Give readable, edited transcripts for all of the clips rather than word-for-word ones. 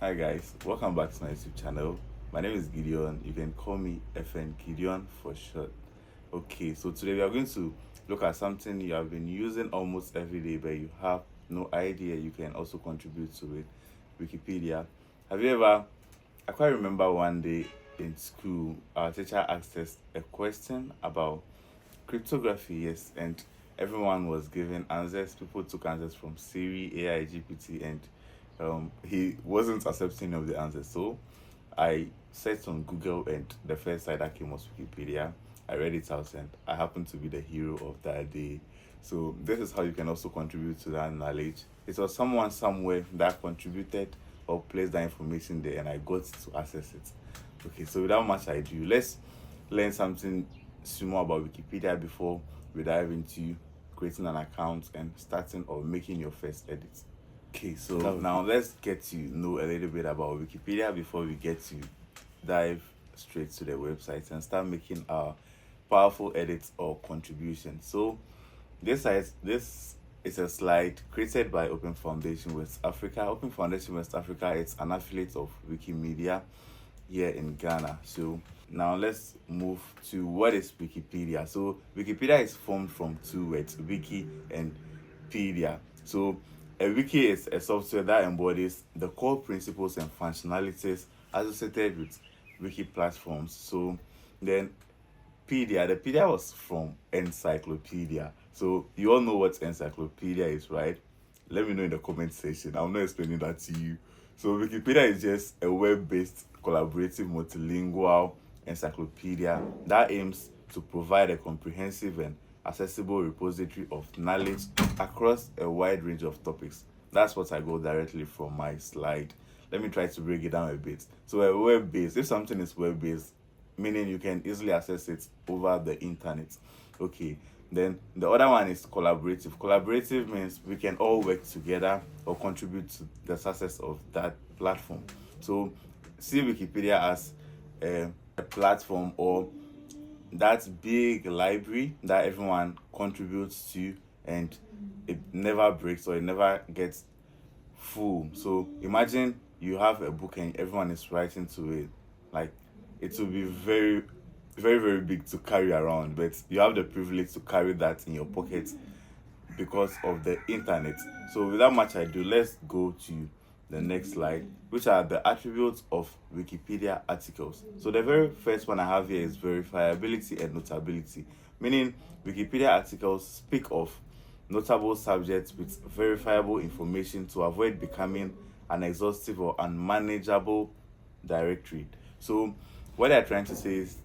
Hi guys, welcome back to my YouTube channel. My name is Gideon. You can call me FN Gideon for short. Okay, so today we are going to look at something you have been using almost every day, but you have no idea you can also contribute to it. Wikipedia. Have you ever? I quite remember one day in school, our teacher asked us a question about cryptography, yes, and everyone was giving answers. People took answers from Siri, AI, GPT, and he wasn't accepting of the answers. So I searched on Google, and the first site that came was Wikipedia. I read it out, and I happened to be the hero of that day. So this is how you can also contribute to that knowledge. It was someone somewhere that contributed or placed that information there, and I got to access it. Okay, so without much ado, let's learn something small about Wikipedia before we dive into creating an account and starting or making your first edit. Okay, so now let's get to know a little bit about Wikipedia before we get to dive straight to the website and start making our powerful edits or contributions. So this is a slide created by Open Foundation West Africa. Open Foundation West Africa is an affiliate of Wikimedia here in Ghana. So now let's move to what is Wikipedia. So Wikipedia is formed from two words, wiki and pedia. So a wiki is a software that embodies the core principles and functionalities associated with wiki platforms. So then the pedia was from encyclopedia. So you all know what encyclopedia is, right? Let me know in the comment section. I'm not explaining that to you. So Wikipedia is just a web-based collaborative multilingual encyclopedia that aims to provide a comprehensive and accessible repository of knowledge across a wide range of topics. That's what I got directly from my slide. Let me try to break it down a bit. So a web-based, if something is web-based, meaning you can easily access it over the internet. Okay, then the other one is collaborative. Collaborative means we can all work together or contribute to the success of that platform. So see Wikipedia as a platform or that big library that everyone contributes to, and it never breaks or it never gets full. So imagine you have a book and everyone is writing to it. Like, it will be very, very, very big to carry around, but you have the privilege to carry that in your pocket because of the internet. So without much ado, let's go to the next slide, which are the attributes of Wikipedia articles. So the very first one I have here is verifiability and notability, meaning Wikipedia articles speak of notable subjects with verifiable information to avoid becoming an exhaustive or unmanageable directory. So what they're trying to say is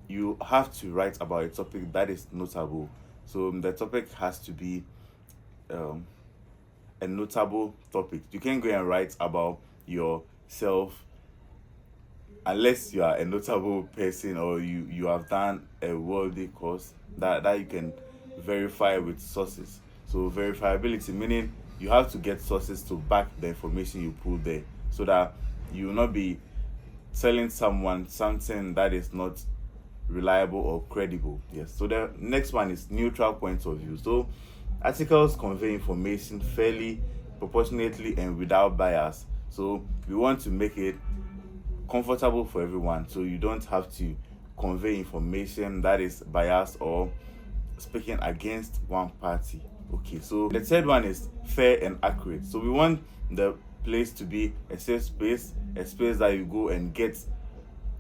you have to write about a topic that is notable. So the topic has to be a notable topic. You can go and write about yourself unless you are a notable person or you have done a worthy course that you can verify with sources. So verifiability meaning you have to get sources to back the information you put there, so that you will not be telling someone something that is not reliable or credible. Yes. So the next one is neutral points of view. So articles convey information fairly, proportionately, and without bias. So we want to make it comfortable for everyone, so you don't have to convey information that is biased or speaking against one party. Okay, so the third one is fair and accurate. So we want the place to be a safe space, a space that you go and get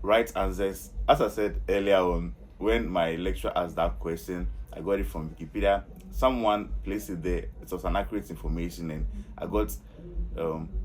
right answers. As I said earlier on, when my lecturer asked that question, I got it from Wikipedia. Someone placed it there. It was an accurate information, and I got,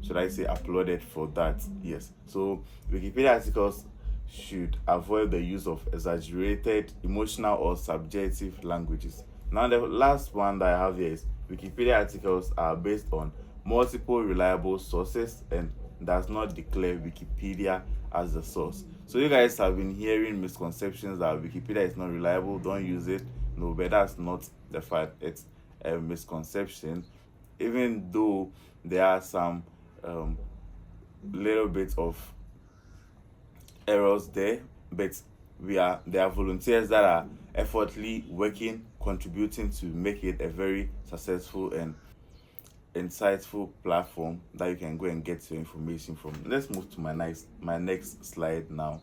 should I say, applauded for that. Yes. So Wikipedia articles should avoid the use of exaggerated, emotional, or subjective languages. Now, the last one that I have here is Wikipedia articles are based on multiple reliable sources and does not declare Wikipedia as the source. So you guys have been hearing misconceptions that Wikipedia is not reliable, don't use it. No, but that's not the fact. It's a misconception, even though there are some little bit of errors there, but there are volunteers that are effortlessly working, contributing to make it a very successful and insightful platform that you can go and get your information from. Let's move to my next slide now.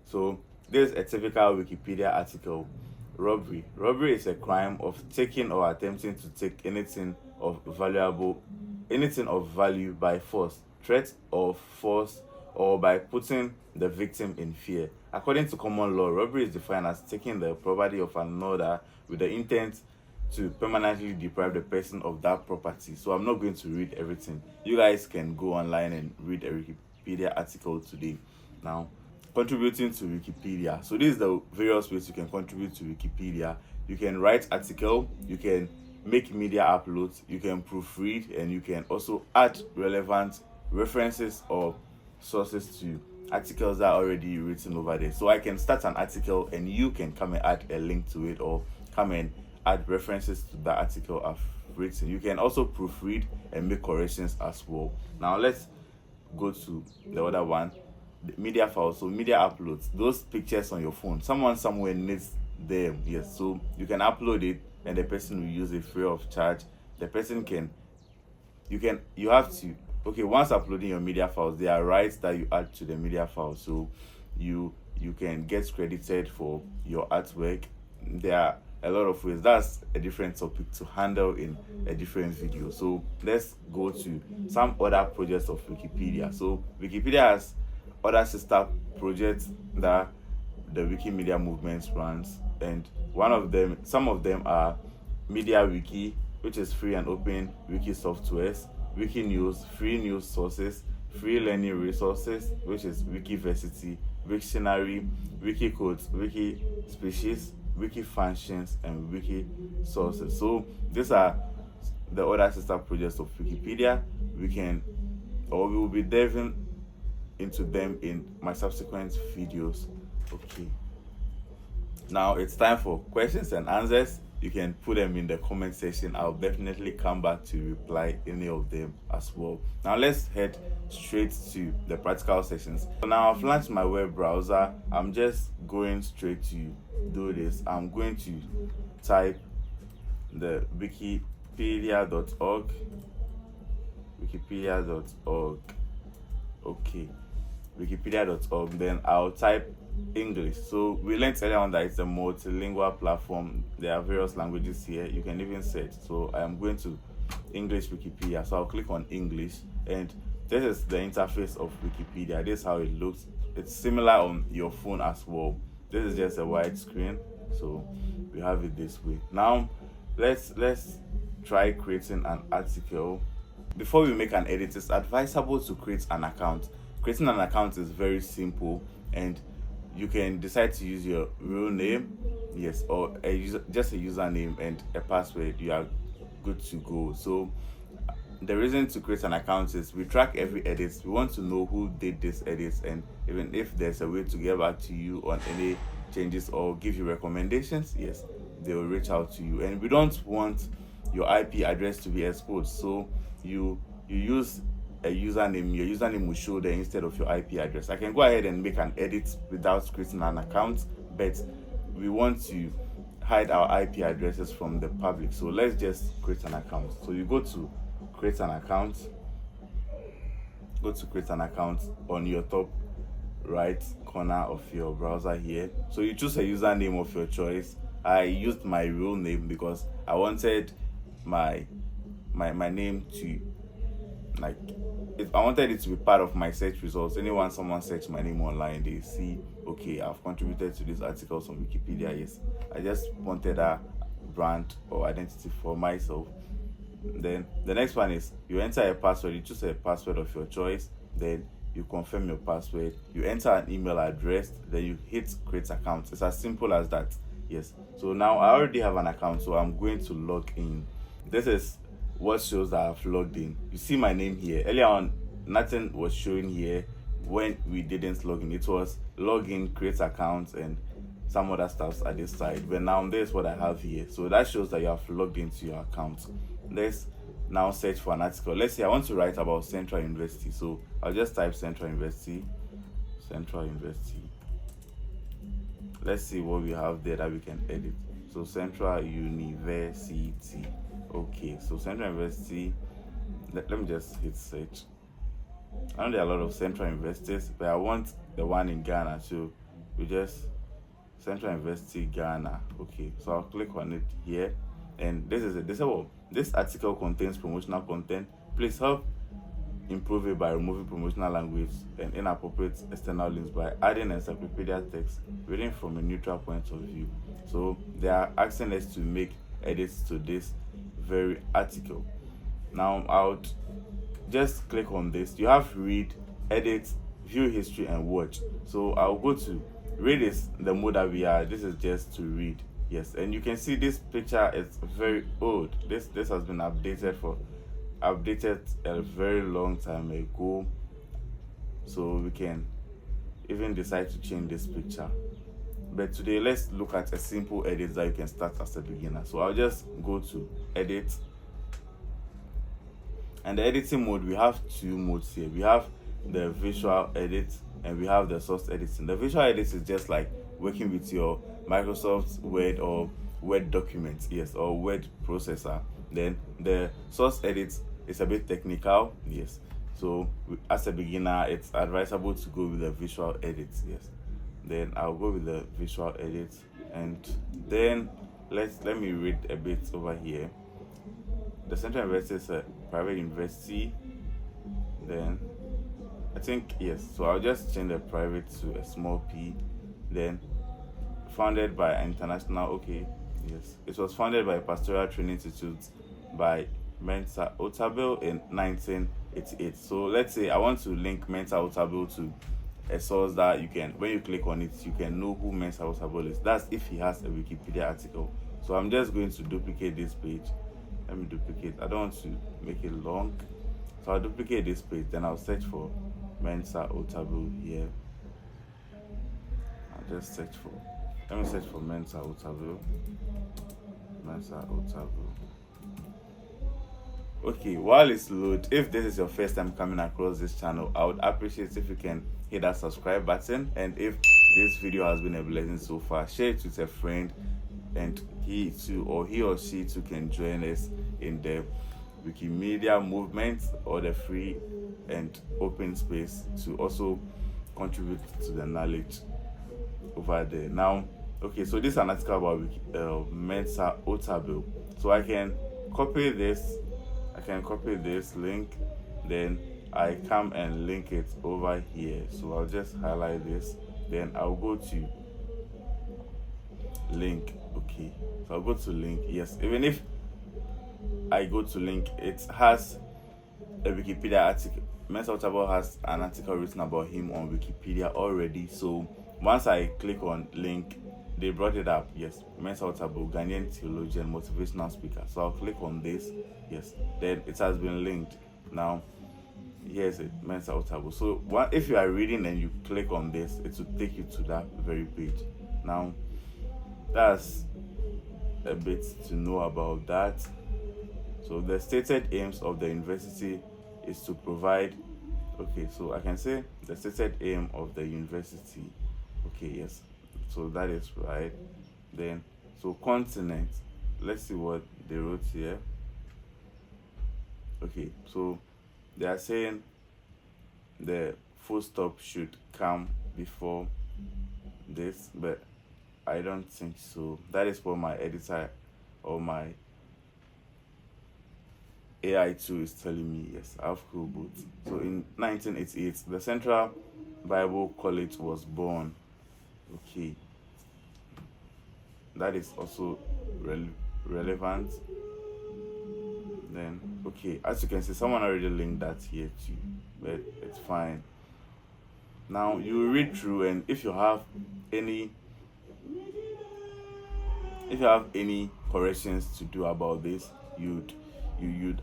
So this is a typical Wikipedia article. Robbery. Robbery is a crime of taking or attempting to take anything of value by force, threat of force, or by putting the victim in fear. According to common law, robbery is defined as taking the property of another with the intent to permanently deprive the person of that property. So I'm not going to read everything. You guys can go online and read a Wikipedia article today. Now, contributing to Wikipedia. So these are the various ways you can contribute to Wikipedia. You can write article, you can make media uploads, you can proofread, and you can also add relevant references or sources to articles that are already written over there. So I can start an article and you can come and add a link to it, or come and add references to the article I've written. You can also proofread and make corrections as well. Now let's go to the other one, the media files. So media uploads, those pictures on your phone, someone somewhere needs them. Yes, so you can upload it and the person will use it free of charge. The person can, you have to, okay, once uploading your media files, there are rights that you add to the media file. So you can get credited for your artwork. There are a lot of ways. That's a different topic to handle in a different video. So let's go to some other projects of Wikipedia. So Wikipedia has other sister projects that the Wikimedia movement runs, and some of them are Media Wiki, which is free and open wiki softwares; Wiki News, free news sources; free learning resources, which is Wikiversity; Wiktionary; Wiki Codes, Wiki Species, Wiki Functions, and Wiki Sources. So these are the other sister projects of Wikipedia. We will be delving into them in my subsequent videos. Okay, now it's time for questions and answers. You can put them in the comment section. I'll definitely come back to reply any of them as well. Now let's head straight to the practical sessions. So now I've launched my web browser. I'm just going straight to do this. I'm going to type the wikipedia.org. Okay, wikipedia.org. Then I'll type English. So we learned earlier on that it's a multilingual platform. There are various languages here. You can even search. So I am going to English Wikipedia. So I'll click on English, and this is the interface of Wikipedia. This is how it looks. It's similar on your phone as well. This is just a white screen. So we have it this way. Now let's try creating an article. Before we make an edit, it's advisable to create an account. Creating an account is very simple, and you can decide to use your real name, yes, or just a username and a password. You are good to go. So the reason to create an account is we track every edit. We want to know who did this edit, and even if there's a way to get back to you on any changes or give you recommendations, yes, they will reach out to you. And we don't want your IP address to be exposed, so you use a username. Your username will show there instead of your IP address. I can go ahead and make an edit without creating an account, but we want to hide our IP addresses from the public. So let's just create an account. So you go to create an account. Go to create an account on your top right corner of your browser here. So you choose a username of your choice. I used my real name because I wanted my name to, like, if I wanted it to be part of my search results. Someone search my name online, they see, okay, I've contributed to these articles on Wikipedia. Yes, I just wanted a brand or identity for myself. Then the next one is you enter a password. You choose a password of your choice, then you confirm your password, you enter an email address, then you hit create account. It's as simple as that. Yes, so now I already have an account, so I'm going to log in. This is what shows that I've logged in. You see my name here. Earlier on, nothing was showing here when we didn't log in. It was login, create account, and some other stuff at this side. But now there's what I have here. So that shows that you have logged into your account. Let's now search for an article. Let's say I want to write about Central University. So I'll just type Central University. Let's see what we have there that we can edit. So Central University. Okay, so Central University, let me just hit search. I know there are a lot of central investors, but I want the one in Ghana, so we just Central University Ghana. Okay, so I'll click on it here, and this is it. They say, well, this article contains promotional content. Please help improve it by removing promotional language and inappropriate external links by adding encyclopedia text reading from a neutral point of view. So they are asking us to make edits to this very article. Now I would just click on this. You have read, edit, view history, and watch. So I'll go to read is the mode that we are. This is just to read. Yes, and you can see this picture is very old. This has been updated a very long time ago. So we can even decide to change this picture. But today let's look at a simple edit that you can start as a beginner. So I'll just go to edit. And the editing mode, we have two modes here. We have the visual edit and we have the source editing. The visual edit is just like working with your Microsoft Word or Word documents, yes, or Word processor. Then the source edit is a bit technical, yes. So as a beginner, it's advisable to go with the visual edit, yes. Then I'll go with the visual edit, and then let me read a bit over here. The Central University is a private university. Then I think yes. So I'll just change the private to a small p. Then founded by an international. Okay, yes. It was founded by Pastoral Training Institute by Mensa Otabil in 1988. So let's say I want to link Mensa Otabil to a source that you can, when you click on it, you can know who Mensa Otabil is. That's if he has a Wikipedia article. So I'm just going to duplicate this page. Let me duplicate. I don't want to make it long. So I'll duplicate this page. Then I'll search for Mensa Otabil here. I'll just search for. Let me search for Mensa Otabil. Mensa Otabil. Okay, while it's load, if this is your first time coming across this channel, I would appreciate if you can hit that subscribe button. And if this video has been a blessing so far, share it with a friend, and he or she too can join us in the Wikimedia movement or the free and open space to also contribute to the knowledge over there. Now, okay, so this is an article about Mensa Otabil. So I can copy this link, then I come and link it over here. So I'll just highlight this, then I'll go to link. Okay, so I'll go to link. Yes, even if I go to link, it has a Wikipedia article. Mensa Otabil has an article written about him on Wikipedia already. So once I click on link, they brought it up. Yes, Mensa Otabil, Ghanaian theologian, motivational speaker. So I'll click on this. Yes, then it has been linked. Now here's it, Mensa Otabil. So if you are reading and you click on this, it will take you to that very page. Now that's a bit to know about that. So the stated aims of the university is to provide. Okay, so I can say the stated aim of the university. Okay, yes, so that is right. Then so continent, let's see what they wrote here. Okay, so they are saying the full stop should come before this, but I don't think so. That is what my editor or my AI tool is telling me. Yes, I have cool boots. So in 1988, the Central Bible College was born. Okay, that is also relevant. Then okay, as you can see, someone already linked that here too, but it's fine. Now you read through, and if you have any corrections to do about this, you'd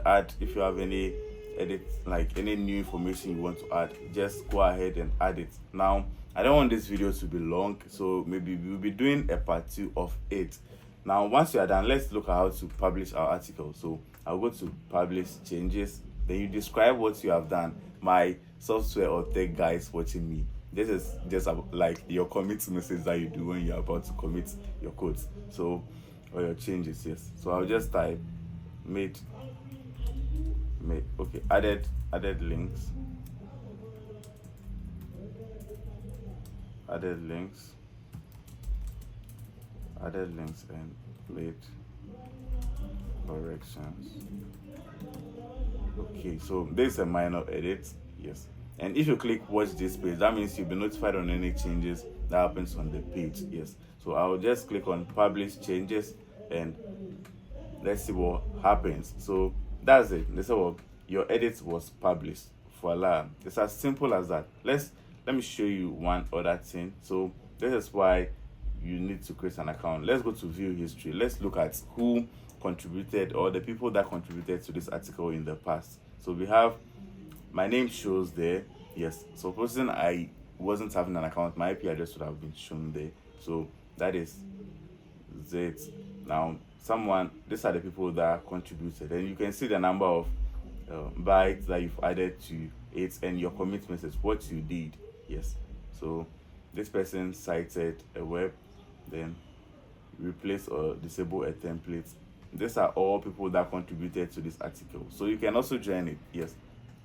add. If you have any edit, like any new information you want to add, just go ahead and add it. Now I don't want this video to be long, so maybe we'll be doing a part 2 of it. Now once you are done, let's look at how to publish our article. So I'll go to publish changes, then you describe what you have done. My software or tech guys watching me, this is just like your commit message that you do when you're about to commit your codes, so or your changes. Yes, so I'll just type made okay, added links, added links, and late corrections. Okay, so there's a minor edit. Yes, and if you click watch this page, that means you'll be notified on any changes that happens on the page. Yes, so I'll just click on publish changes, and let's see what happens. So that's it. Let's say, well, your edit was published. Voila, it's as simple as that. Let me show you one other thing. So this is why you need to create an account. Let's go to view history. Let's look at who contributed, or the people that contributed to this article in the past. So we have my name shows there. Yes, supposing I wasn't having an account, my IP address would have been shown there. So that is it. Now these are the people that contributed, and you can see the number of bytes that you've added to it, and your commitment is what you did. Yes, so this person cited a web, then replace or disable a template. These are all people that contributed to this article, so you can also join it. Yes,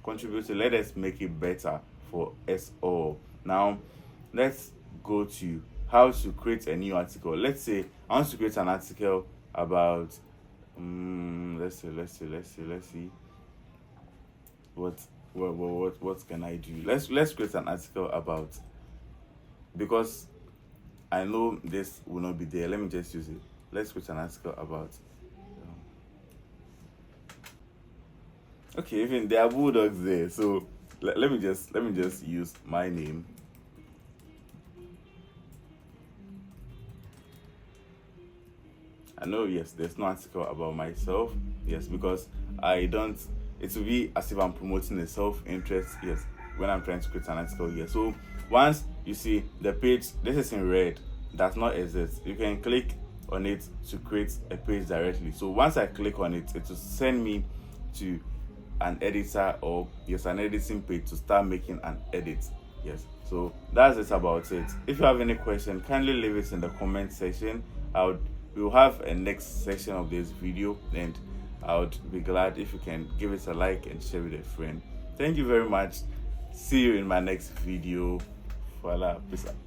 contribute to, let us make it better for us all. Now let's go to how to create a new article. Let's say I want to create an article about let's see what can I do. Let's create an article about, because I know this will not be there, let me just use it. Let's create an article about okay, even there are bulldogs there, so let me just use my name. I know, yes, there's no article about myself. Yes, because I don't, it will be as if I'm promoting a self-interest. Yes, when I'm trying to create an article here. So once you see the page, this is in red, does not exist, you can click on it to create a page directly. So once I click on it, it will send me to an editor, or yes, an editing page to start making an edit. Yes, so that's it about it. If you have any question, kindly leave it in the comment section. We will have a next section of this video, and I would be glad if you can give it a like and share with a friend. Thank you very much. See you in my next video. Voila, peace out.